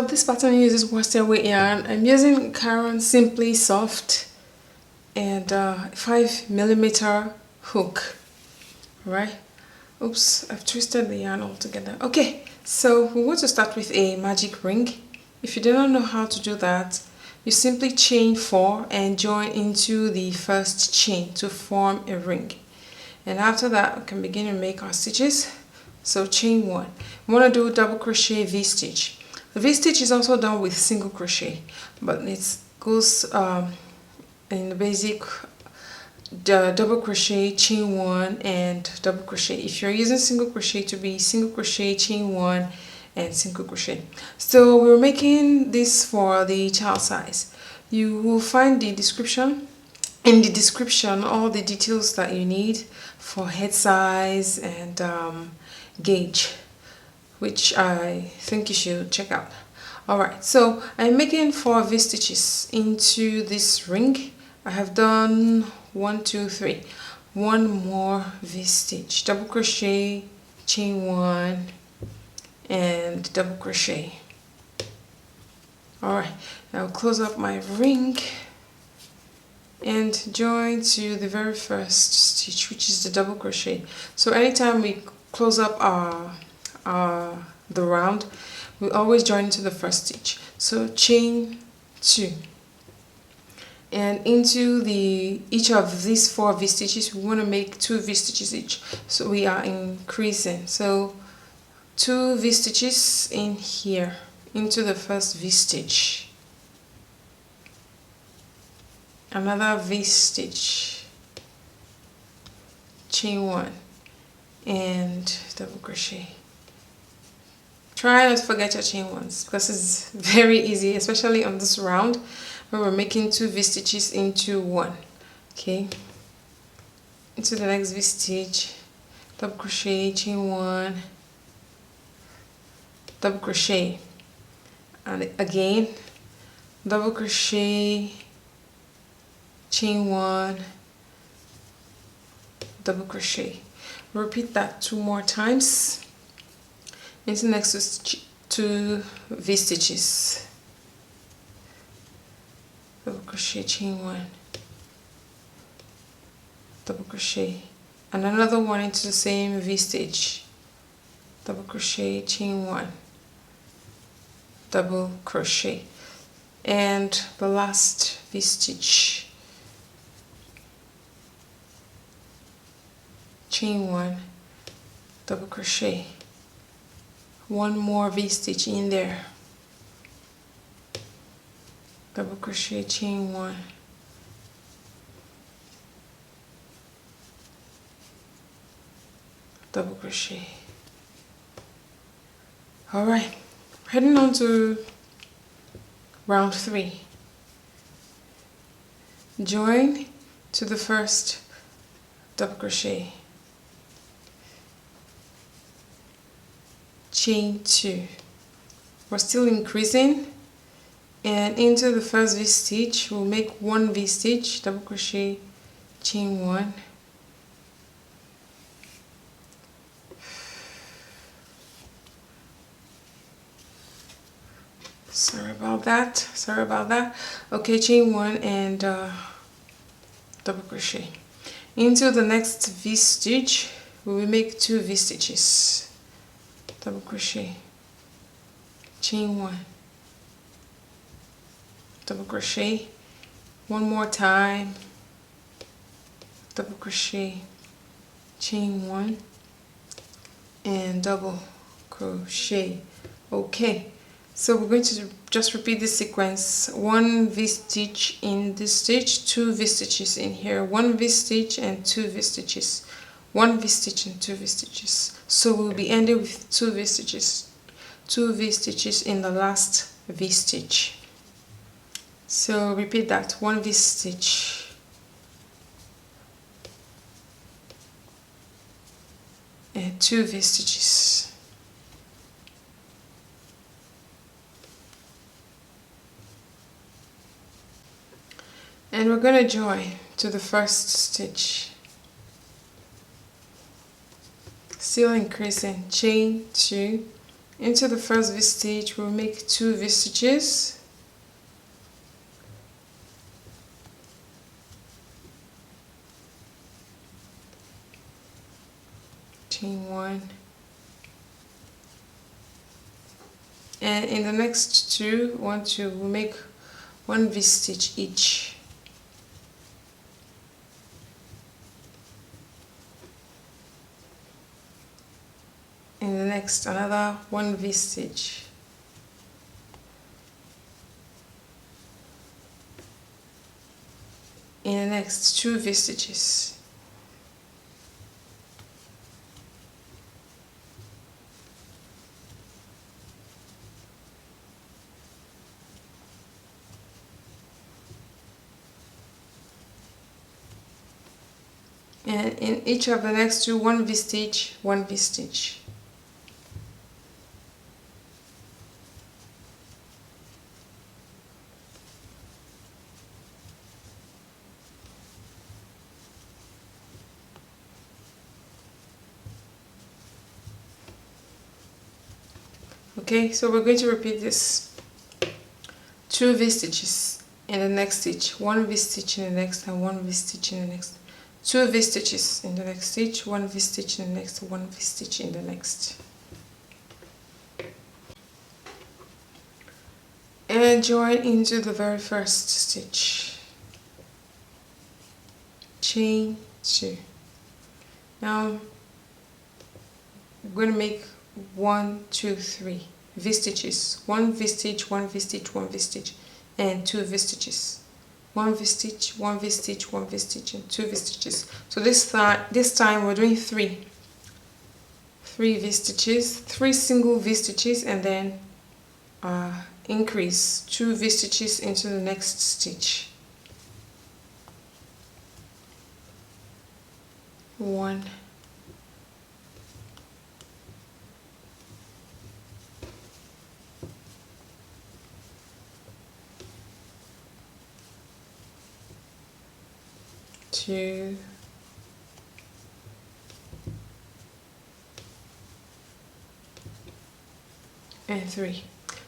So this pattern uses worsted weight yarn. I'm using Caron Simply Soft and 5mm hook. Right? Oops, I've twisted the yarn all together. Okay, so we want to start with a magic ring. If you do not know how to do that, you simply chain 4 and join into the first chain to form a ring. And after that, we can begin to make our stitches. So chain 1. We want to do double crochet V-stitch. The V-stitch is also done with single crochet, but it goes in the basic double crochet, chain 1 and double crochet. If you're using single crochet, to be single crochet, chain 1 and single crochet. So we're making this for the child size. You will find the description all the details that you need for head size and gauge, which I think you should check out. Alright, so I'm making 4 V-stitches into this ring. I have done 1, 2, 3. One more V-stitch, double crochet, chain 1 and double crochet. Alright, now close up my ring and join to the very first stitch, which is the double crochet. So anytime we close up the round, we always join into the first stitch. So chain 2, and into each of these 4 V-stitches we want to make 2 V-stitches each, so we are increasing. So 2 V-stitches in here into the first V-stitch, another V-stitch, chain 1 and double crochet. Try not to forget your chain 1s because it's very easy, especially on this round where we're making 2 V-stitches into 1. Okay, into the next V-stitch, double crochet, chain 1, double crochet, and again double crochet, chain 1, double crochet. Repeat that 2 more times into the next 2 V-stitches, double crochet, chain 1, double crochet, and another one into the same V-stitch, double crochet, chain 1, double crochet, and the last V-stitch, chain 1, double crochet, one more V-stitch in there, double crochet, chain 1, double crochet. Alright, heading on to round 3. Join to the first double crochet, chain 2. We're still increasing, and into the first V-stitch we'll make 1 V-stitch, double crochet, chain 1, sorry about that. Okay, chain 1 and double crochet. Into the next V-stitch we will make 2 V-stitches, double crochet, chain 1, double crochet, one more time, double crochet, chain 1 and double crochet. Okay, so we're going to just repeat this sequence: 1 V-stitch in this stitch, 2 V-stitches in here, 1 V-stitch and 2 V-stitches, 1 V-stitch and 2 V-stitches. So we'll be ending with 2 V-stitches, 2 V-stitches in the last V-stitch. So repeat that: 1 V-stitch, and 2 V-stitches. And we're going to join to the first stitch, still increasing, chain 2 into the first V-stitch we'll make 2 V-stitches. Chain 1, and in the next 2, 1, 2, we'll make 1 V-stitch each. In the next, another 1 V-stitch. In the next 2 V-stitches. And in each of the next 2, 1 V-stitch, 1 V-stitch. Okay, so we're going to repeat this. 2 V-stitches in the next stitch, 1 V-stitch in the next, and 1 V-stitch in the next. 2 V-stitches in the next stitch, 1 V-stitch in the next, 1 V-stitch in the next. And join into the very first stitch. Chain 2. Now we're going to make 1, 2, 3 V-stitches. 1 V-stitch, 1 V-stitch, 1 V-stitch, and 2 V-stitches. 1 V-stitch, 1 V-stitch, 1 V-stitch, and 2 V-stitches. So this time we're doing 3 V-stitches, 3 single V-stitches, and then increase 2 V-stitches into the next stitch. 1, 2, 3.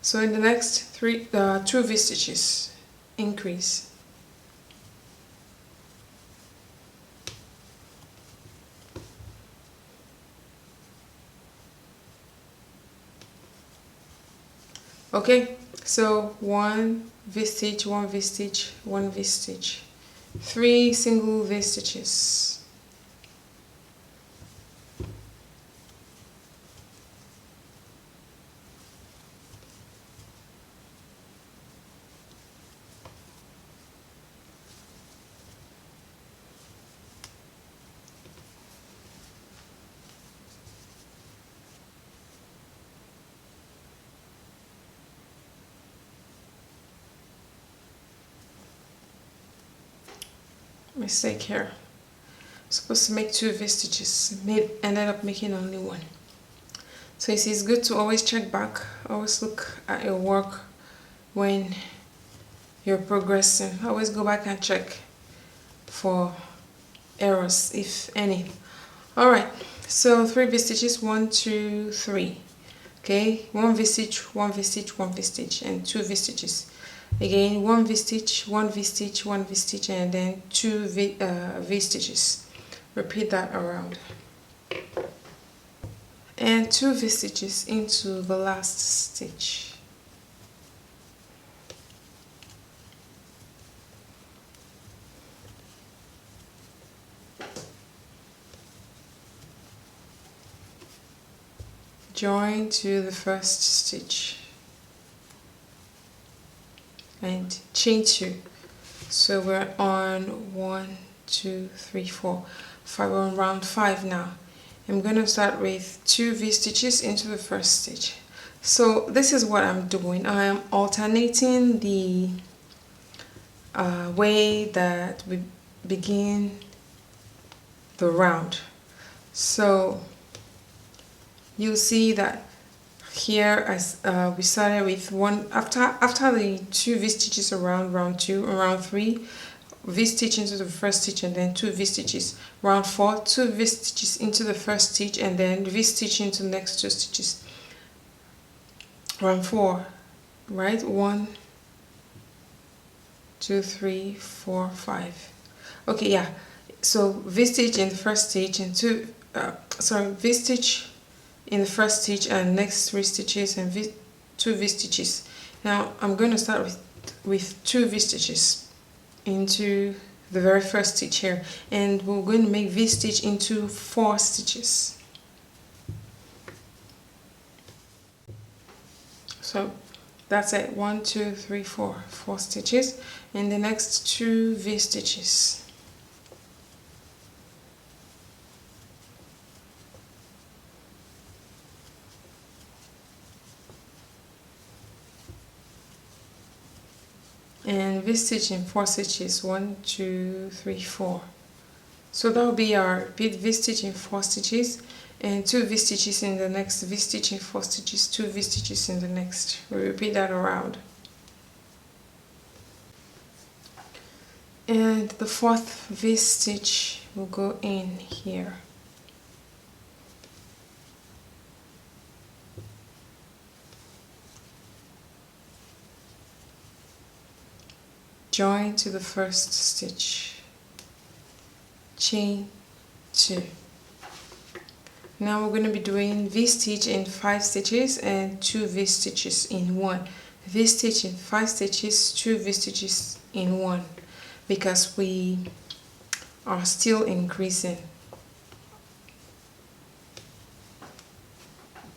So in the next 2 V-stitches, increase. Okay, so 1 V-stitch, 1 V-stitch, 1 V-stitch, 3 single V-stitches. Mistake here. I'm supposed to make 2 V-stitches, ended up making only 1. So you see, it's good to always check back, always look at your work when you're progressing. Always go back and check for errors, if any. Alright, so 3 V-stitches, 1, 2, 3. Okay, 1 V-stitch, 1 V-stitch, 1 V-stitch, and 2 V-stitches. Again, 1 V-stitch, 1 V-stitch, 1 V-stitch, and then 2 V-stitches. Repeat that around. And 2 V-stitches into the last stitch. Join to the first stitch. And chain 2. So we're on 1, 2, 3, 4, 5. We're on round 5 now. I'm going to start with 2 V-stitches into the first stitch. So this is what I'm doing. I am alternating the way that we begin the round. So you'll see that here, as we started with 1 after the 2 V-stitches around round 2, around 3 V-stitch into the first stitch, and then 2 V-stitches. Round 4, 2 V-stitches into the first stitch, and then V-stitch into the next 2 stitches. round 4, right? 1 2 3 4 5. Okay, yeah, so V-stitch in the first stitch and V-stitch in the first stitch and next 3 stitches and 2 V-stitches. Now I'm going to start with 2 V-stitches into the very first stitch here, and we're going to make V-stitch into 4 stitches. So that's it, 1 2 3 4 stitches, and the next 2 V-stitches. And V-stitch in 4 stitches, 1 2 3 4. So that will be our repeat V-stitch in 4 stitches and 2 V-stitches in the next, V-stitch in 4 stitches, 2 V-stitches in the next. We repeat that around. And the 4th V-stitch will go in here. Join to the first stitch, chain 2. Now we're going to be doing V-stitch in 5 stitches and 2 V-stitches in 1. V-stitch in 5 stitches, 2 V-stitches in 1, because we are still increasing.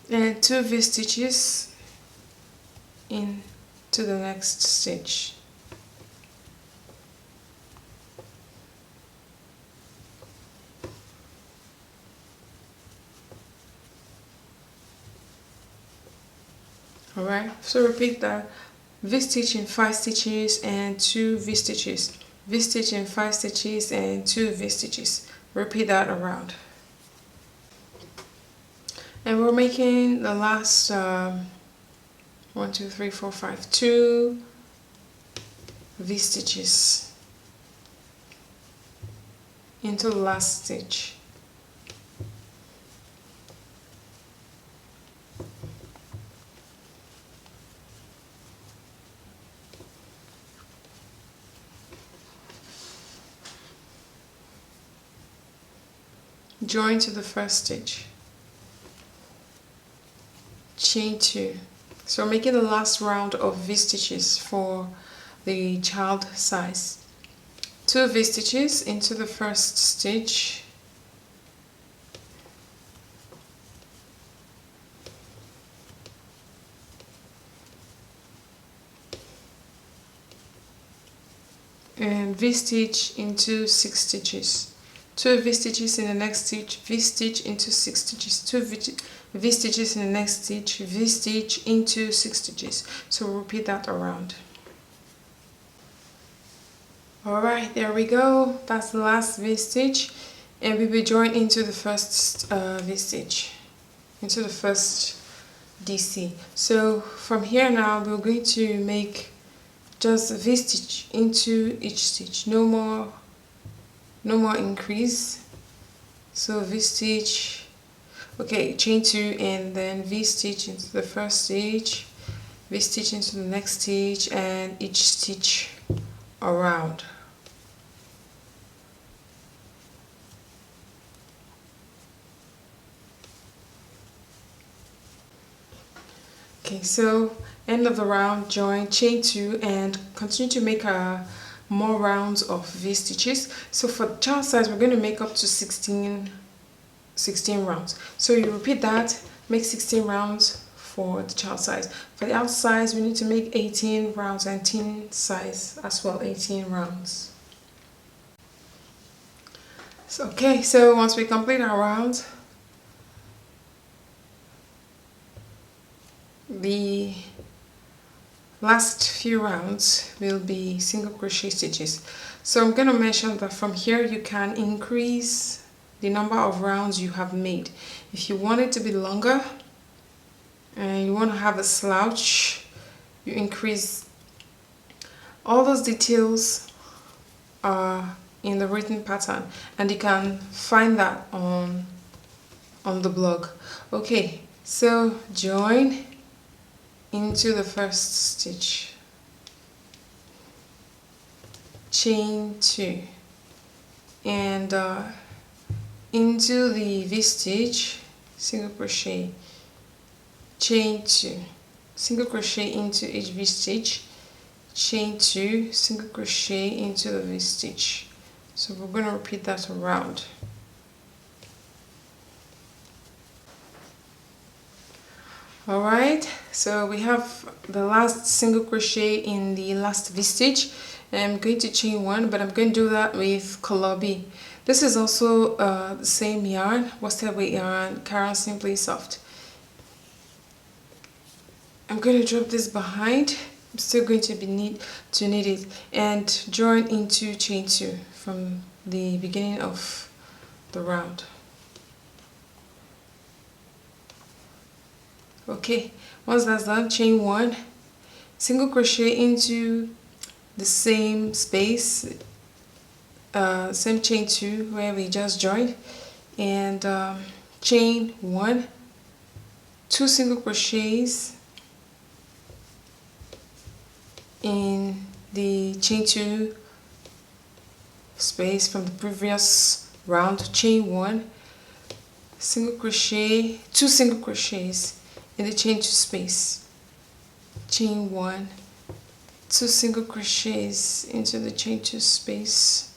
And 2 V-stitches into the next stitch. Alright, so repeat that. V-stitch in 5 stitches and 2 V-stitches. V-stitch in 5 stitches and 2 V-stitches. Repeat that around. And we're making the last 1 2 3 4 5 2 V-stitches into the last stitch. Join to the first stitch, chain 2. So we're making the last round of V-stitches for the child size. 2 V-stitches into the first stitch, and V-stitch into 6 stitches. 2 V-stitches in the next stitch, V-stitch into 6 stitches, 2 V-stitches in the next stitch, V-stitch into 6 stitches. So we'll repeat that around. Alright, there we go. That's the last V-stitch, and we will join into the first V-stitch, into the first DC. So from here now, we're going to make just a V-stitch into each stitch. No more increase. So V-stitch, okay, chain 2 and then V-stitch into the first stitch, V-stitch into the next stitch, and each stitch around. Okay, so end of the round, join, chain 2, and continue to make more rounds of V-stitches. So for the child size, we're going to make up to 16 rounds. So you repeat that, make 16 rounds for the child size. For the adult size, we need to make 18 rounds, and teen size as well, 18 rounds. So, okay, so once we complete our rounds, the last few rounds will be single crochet stitches. So I'm going to mention that from here you can increase the number of rounds you have made. If you want it to be longer and you want to have a slouch, you increase. All those details are in the written pattern, and you can find that on the blog. Okay, so join into the first stitch, chain 2, and into the V-stitch, single crochet, chain 2, single crochet into each V-stitch, chain 2, single crochet into the V-stitch. So we're going to repeat that around. Alright, so we have the last single crochet in the last V-stitch. I'm going to chain 1, but I'm going to do that with color B. This is also the same yarn, worsted weight yarn, Yarn Simply Soft. I'm going to drop this behind. I'm still going to knit it and join into chain 2 from the beginning of the round. Okay, once that's done, chain 1, single crochet into the same space, same chain 2 where we just joined, and chain 1, 2 single crochets in the chain 2 space from the previous round, chain 1, single crochet, 2 single crochets in the chain 2 space, chain 1, 2 single crochets into the chain 2 space,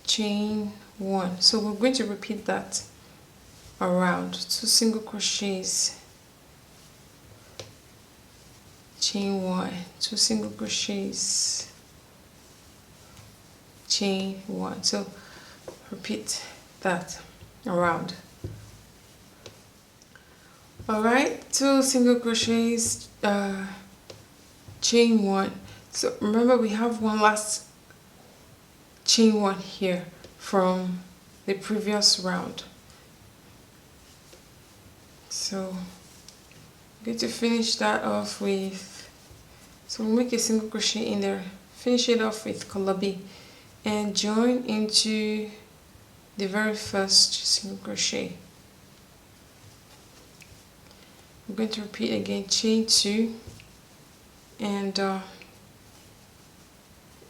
chain 1. So we're going to repeat that around, 2 single crochets, chain 1, 2 single crochets, chain 1. So repeat that around. Alright, 2 single crochets, chain 1. So remember, we have one last chain 1 here from the previous round. So I'm going to finish that off with, so we'll make a single crochet in there, finish it off with color B, and join into the very first single crochet. I'm going to repeat again, chain 2, and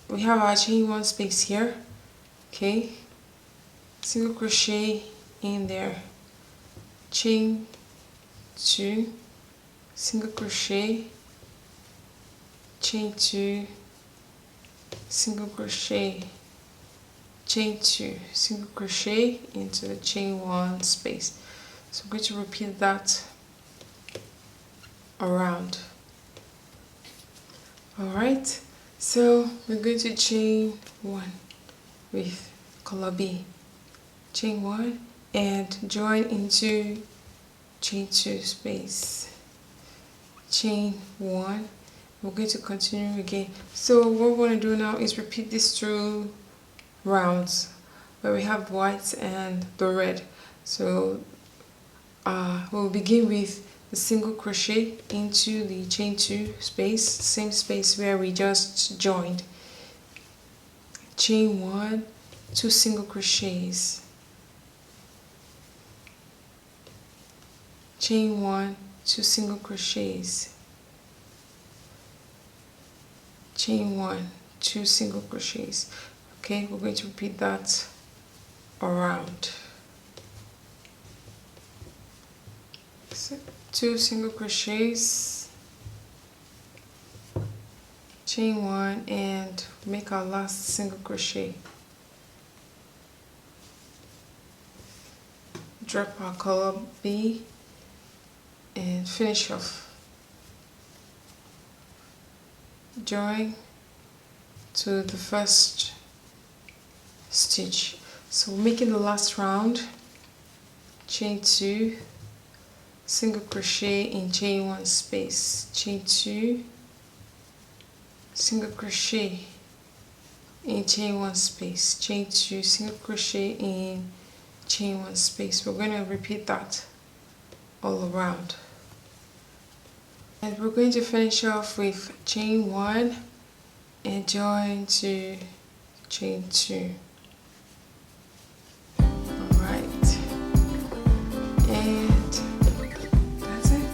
we have our chain 1 space here. Okay, single crochet in there, chain 2, single crochet, chain 2, single crochet, chain 2, single crochet into the chain 1 space. So I'm going to repeat that around. Alright, so we're going to chain 1 with color B, chain 1, and join into chain 2 space, chain 1. We're going to continue again. So what we're going to do now is repeat these 2 rounds where we have white and the red. So we'll begin with the single crochet into the chain 2 space, same space where we just joined, chain 1, 2 single crochets, chain 1, 2 single crochets, chain 1, 2 single crochets. Okay, we're going to repeat that around. So 2 single crochets, chain 1, and make our last single crochet. Drop our color B and finish off. Join to the first stitch. So we're making the last round, chain 2, single crochet in chain 1 space, chain 2, single crochet in chain 1 space, chain 2, single crochet in chain 1 space. We're going to repeat that all around, and we're going to finish off with chain 1 and join to chain 2. Alright, and that's it.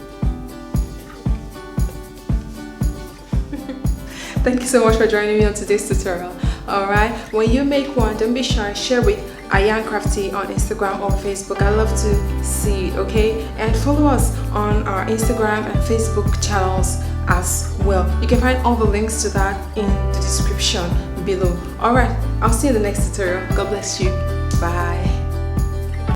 Thank you so much for joining me on today's tutorial. Alright, when you make one, don't be shy, share with Yarn Craftee on Instagram or Facebook. I love to see it, okay? And follow us on our Instagram and Facebook channels as well. You can find all the links to that in the description below. Alright, I'll see you in the next tutorial. God bless you. Bye.